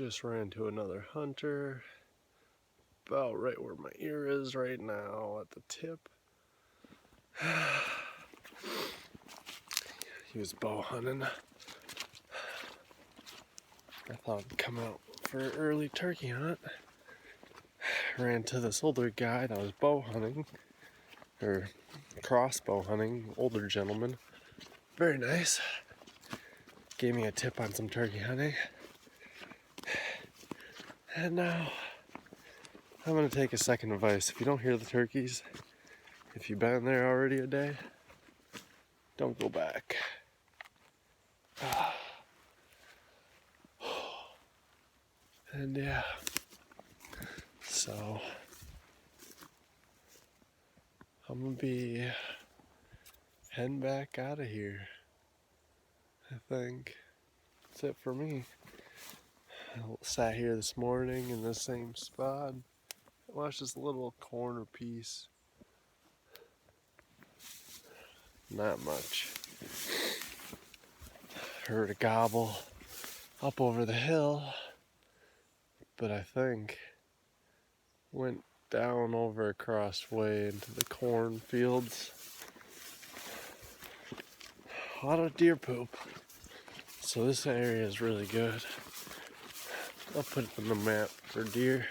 Just ran to another hunter, about right where my ear is right now at the tip. He was bow hunting. I thought I'd come out for an early turkey hunt. Ran to this older guy that was bow hunting, or crossbow hunting, older gentleman. Very nice. Gave me a tip on some turkey hunting. And now I'm gonna take a second advice. If you don't hear the turkeys, if you've been there already a day, don't go back. And yeah, so I'm gonna be heading back out of here. I think that's it for me. I sat here this morning in the same spot, watched this little corner piece. Not much. Heard a gobble up over the hill, but I think went down over across way into the cornfields. A lot of deer poop. So this area is really good. I'll put it on the map for deer.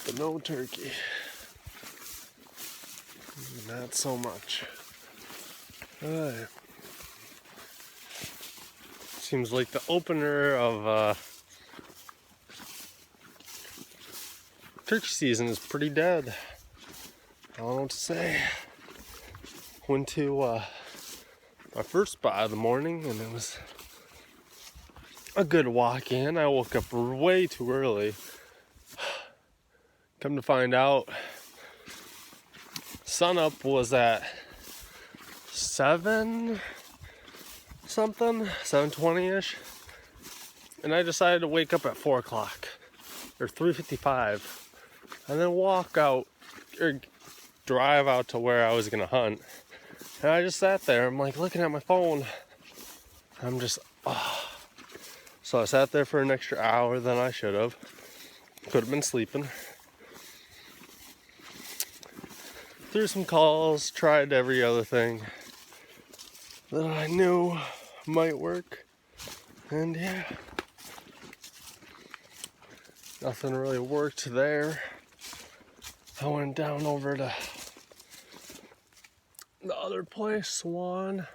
But no turkey. Not so much. Seems like the opener of turkey season is pretty dead. I don't know what to say. Went to my first spot of the morning and it was a good walk in. I woke up way too early. Come to find out, sunup was at 7 something, 7:20ish, and I decided to wake up at 4 o'clock or 3:55 and then walk out or drive out to where I was gonna hunt. And I just sat there. I'm like looking at my phone. I'm just, So I sat there for an extra hour than I should have. Could have been sleeping. Threw some calls, tried every other thing that I knew might work. And yeah, nothing really worked there. I went down over to the other place, Swan,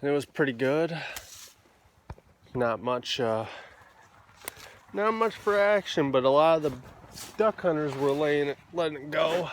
and it was pretty good. Not much for action, but a lot of the duck hunters were letting it go.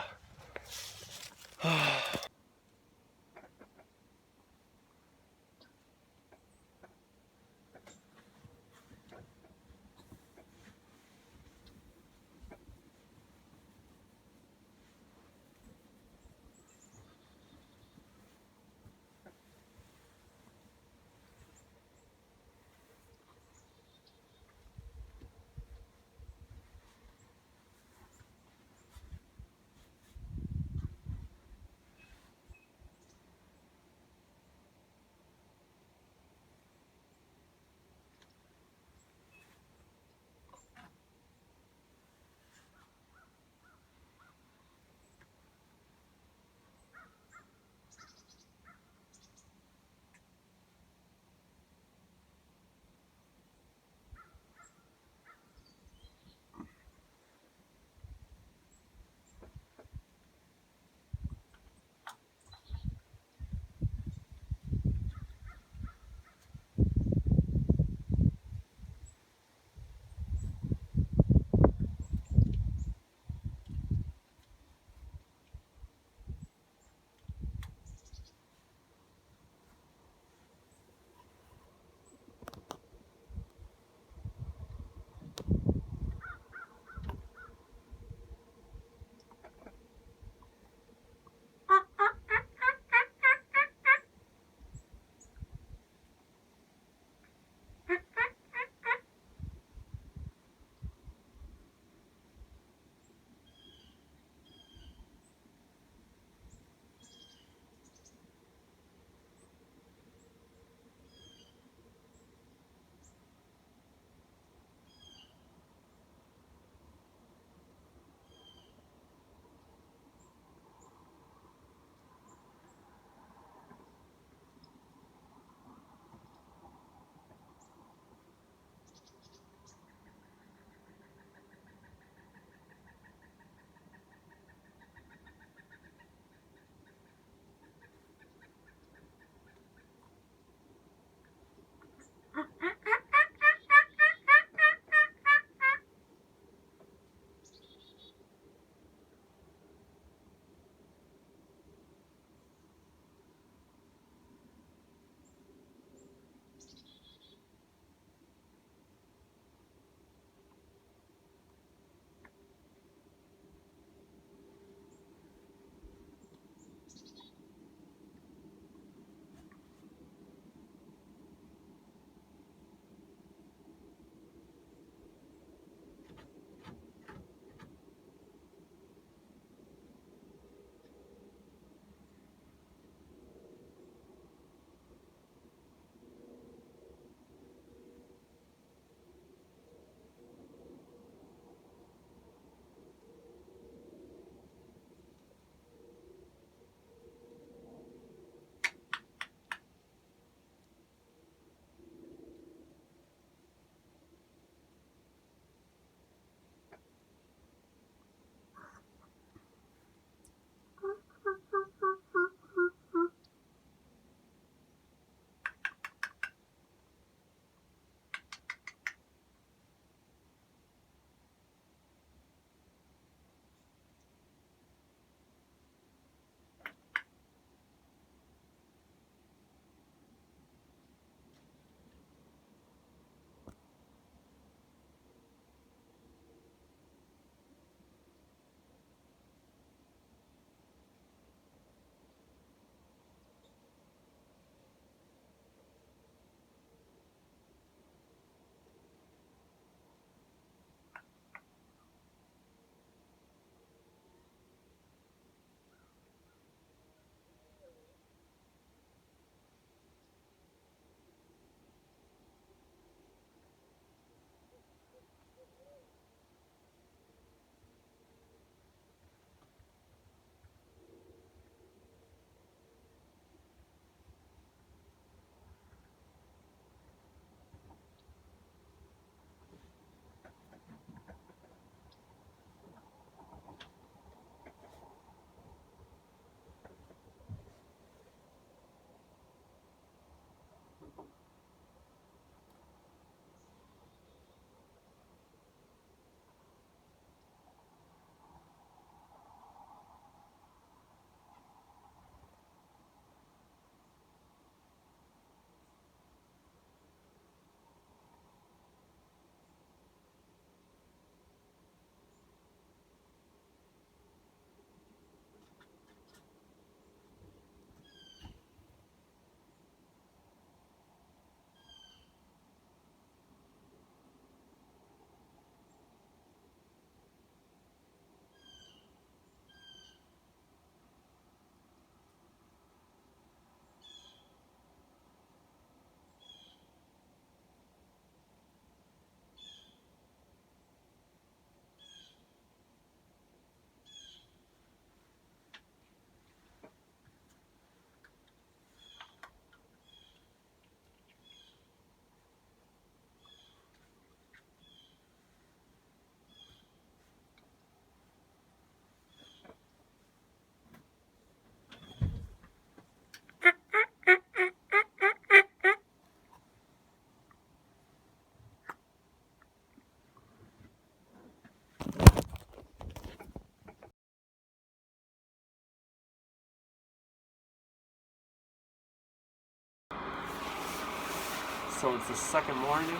so it's the second morning.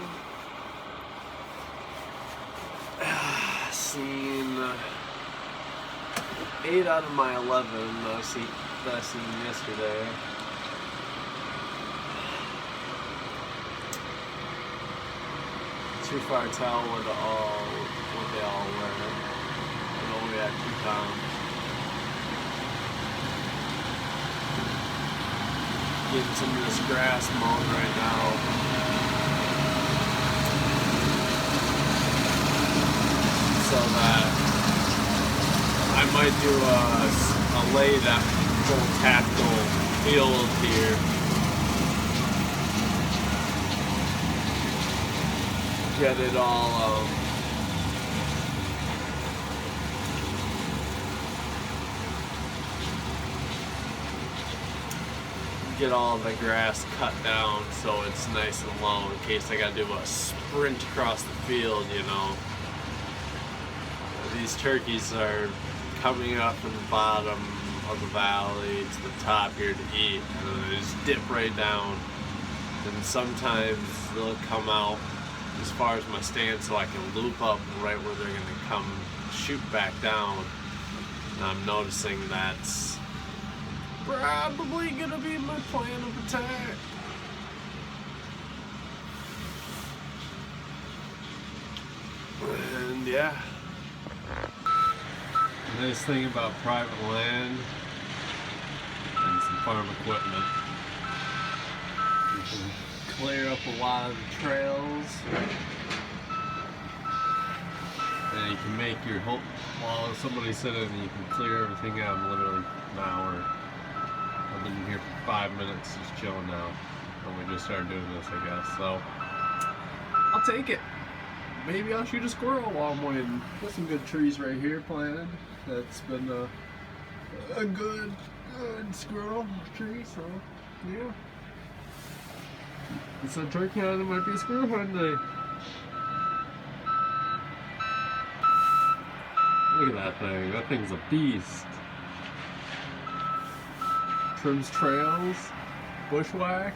Seen 8 out of my 11 that I seen yesterday. Too far to tell what they all were. I know we had 2 pounds. Getting some of this grass mowed right now. So that I might do a lay that full tactical field here. Get it all get all the grass cut down so it's nice and low in case I gotta do a sprint across the field, you know. These turkeys are coming up from the bottom of the valley to the top here to eat, and then they just dip right down. And sometimes they'll come out as far as my stand so I can loop up right where they're gonna come shoot back down. And I'm noticing that's probably gonna be my plan of attack. And yeah. The nice thing about private land and some farm equipment, you can clear up a lot of the trails, and you can make your whole, while somebody's sitting, you can clear everything out in literally an hour. I've been here for 5 minutes just chilling now, and we just started doing this, I guess, so I'll take it. Maybe I'll shoot a squirrel while I'm waiting. Got some good trees right here planted. That's been a good squirrel tree, so yeah. It's a turkey hunt, it might be a squirrel hunt day. Look at that thing. That thing's a beast. Trims trails, bushwhack.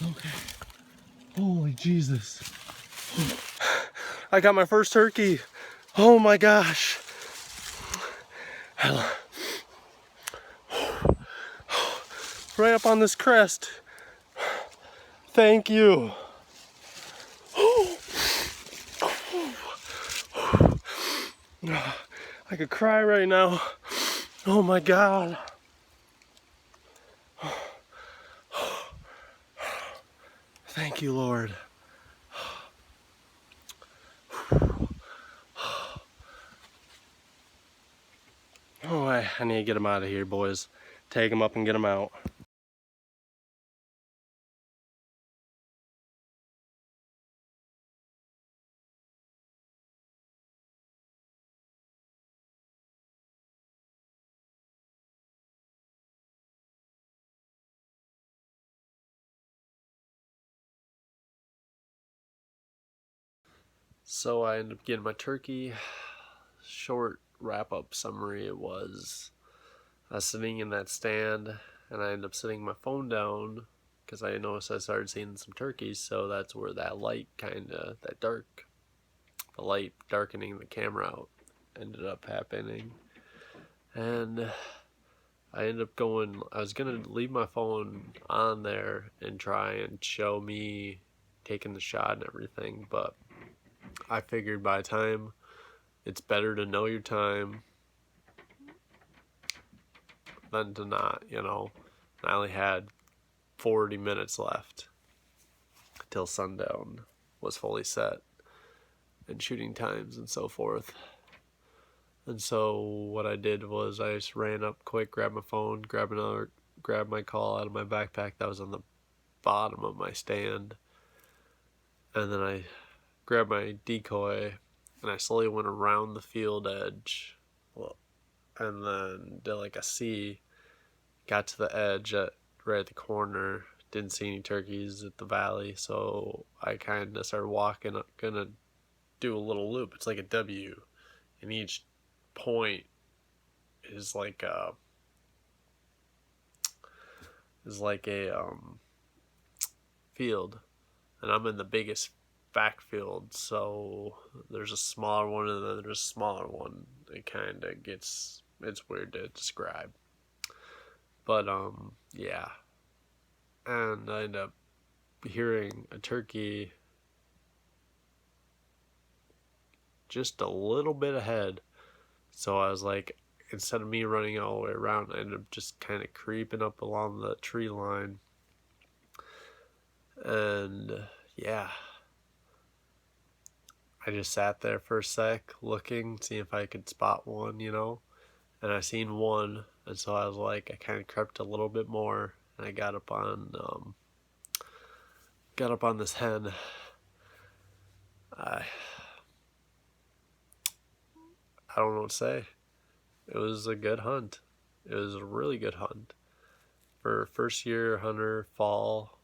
Okay. Holy Jesus. I got my first turkey. Oh my gosh. Right up on this crest. Thank you. I could cry right now. Oh my God. Thank you, Lord. Oh, I need to get him out of here, boys. Take him up and get him out. So I ended up getting my turkey. Short wrap up summary, it was I was sitting in that stand and I ended up setting my phone down because I noticed I started seeing some turkeys, so that's where that light the light darkening the camera out ended up happening. And I ended up I was going to leave my phone on there and try and show me taking the shot and everything, but I figured by the time it's better to know your time than to not, you know. I only had 40 minutes left till sundown was fully set and shooting times and so forth. And so what I did was I just ran up quick, grabbed my phone, grabbed my call out of my backpack that was on the bottom of my stand, and then I grabbed my decoy and I slowly went around the field edge, and then did like a C, got to the edge right at the corner, didn't see any turkeys at the valley, so I kind of started walking, gonna do a little loop. It's like a W, and each point is like a field, and I'm in the biggest backfield, so there's a smaller one and then there's a smaller one. It's weird to describe, but yeah. And I end up hearing a turkey just a little bit ahead, so I was like, instead of me running all the way around, I ended up just kind of creeping up along the tree line. And yeah, I just sat there for a sec looking, seeing if I could spot one, you know. And I seen one, and so I was like, I kind of crept a little bit more, and I got up on this hen. I don't know what to say. It was a good hunt. It was a really good hunt for first year hunter, fall,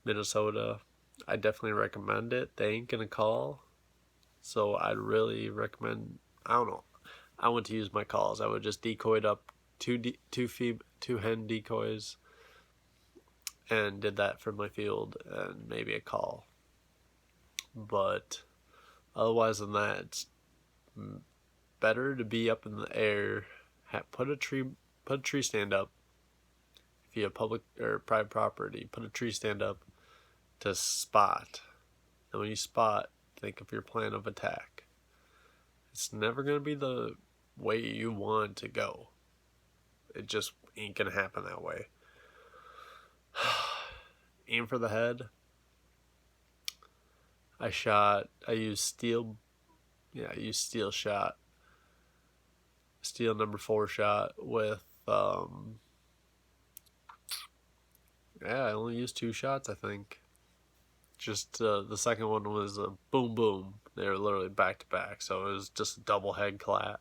Minnesota. I definitely recommend it. They ain't gonna call, so I'd really recommend. I don't know. I went to use my calls. I would just decoyed up two hen decoys, and did that for my field and maybe a call. But otherwise than that, it's better to be up in the air. Put a tree stand up. If you have public or private property, put a tree stand up to spot. And when you spot, think of your plan of attack. It's never going to be the way you want to go. It just ain't going to happen that way. Aim for the head. I used steel shot. Steel number 4 shot with, I only used 2 shots, I think. Just the second one was a boom boom. They were literally back to back, so it was just a double head clat.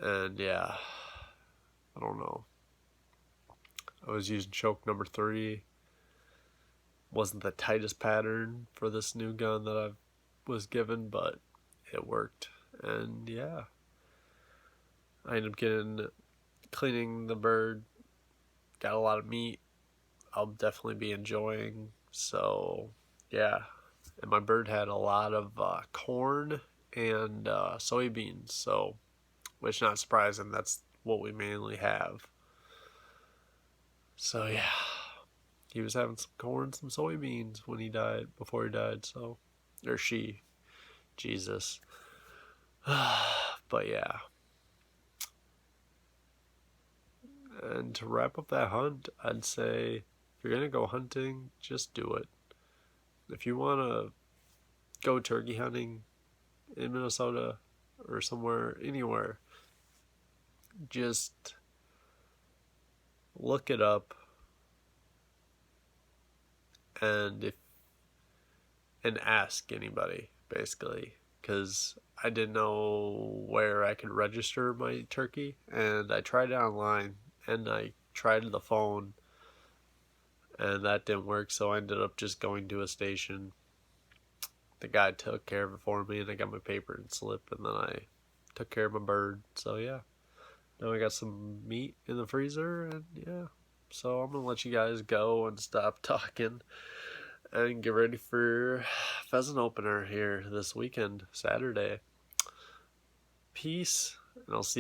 And yeah, I don't know. I was using choke number 3. Wasn't the tightest pattern for this new gun that I was given, but it worked. And yeah, I ended up cleaning the bird. Got a lot of meat. I'll definitely be enjoying. So yeah, and my bird had a lot of corn and soybeans. So, which not surprising. That's what we mainly have. So yeah, he was having some corn, some soybeans before he died. So, or she, Jesus. But yeah. And to wrap up that hunt, I'd say if you're going to go hunting, just do it. If you want to go turkey hunting in Minnesota or anywhere, just look it up and ask anybody, basically, because I didn't know where I could register my turkey, and I tried it online, and I tried the phone, and that didn't work, so I ended up just going to a station. I the guy took care of it for me, and I got my paper and slip, and then I took care of my bird. So yeah, now I got some meat in the freezer, and yeah. So I'm gonna let you guys go and stop talking and get ready for pheasant opener here this weekend, Saturday. Peace, and I'll see